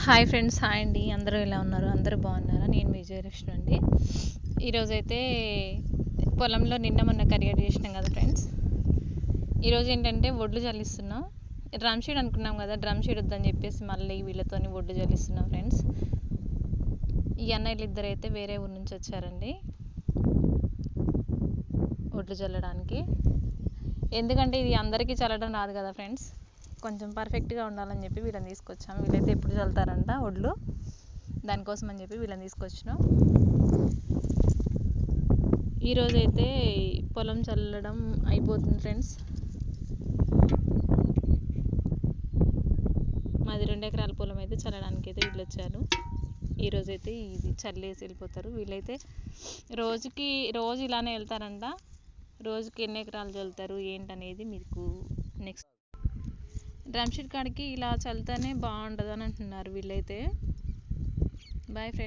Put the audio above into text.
Hi friends, hi అండి. అందరూ ఎలా ఉన్నారు? అందరూ బాగున్నారా? నేను మీ విజయలక్ష్మి అండి. ఈరోజైతే పొలంలో నిన్న మొన్న కరియర్ చేసినాం కదా ఫ్రెండ్స్. ఈరోజు ఏంటంటే ఒడ్లు చల్లిస్తున్నాం. డ్రమ్ షీడ్ అనుకున్నాం కదా, డ్రమ్ షీడ్ వద్దని చెప్పేసి మళ్ళీ వీళ్ళతోని ఒడ్లు చల్లిస్తున్నాం ఫ్రెండ్స్. ఈ అన్నయ్యలు ఇద్దరు అయితే వేరే ఊరు నుంచి వచ్చారండి ఒడ్లు చల్లడానికి. ఎందుకంటే ఇది అందరికీ చల్లడం రాదు కదా ఫ్రెండ్స్, కొంచెం పర్ఫెక్ట్గా ఉండాలని చెప్పి వీళ్ళని తీసుకొచ్చాం. వీళ్ళైతే ఎప్పుడు చల్లుతారంట ఒడ్లు, దానికోసం అని చెప్పి వీళ్ళని తీసుకొచ్చినాం. ఈరోజైతే పొలం చల్లడం అయిపోతుంది ఫ్రెండ్స్. మాది 2 ఎకరాల పొలం అయితే చల్లడానికి అయితే వీళ్ళు వచ్చారు. ఈరోజైతే ఇది చల్లేసి వెళ్ళిపోతారు. వీళ్ళైతే రోజు ఇలానే వెళ్తారంట. రోజుకి ఎన్ని ఎకరాలు చల్లుతారు ఏంటనేది మీకు నెక్స్ట్. డ్రమ్ షీట్ కాడికి ఇలా చల్లితేనే బాగుంటుంది అని అంటున్నారు వీళ్ళైతే. Bye friends.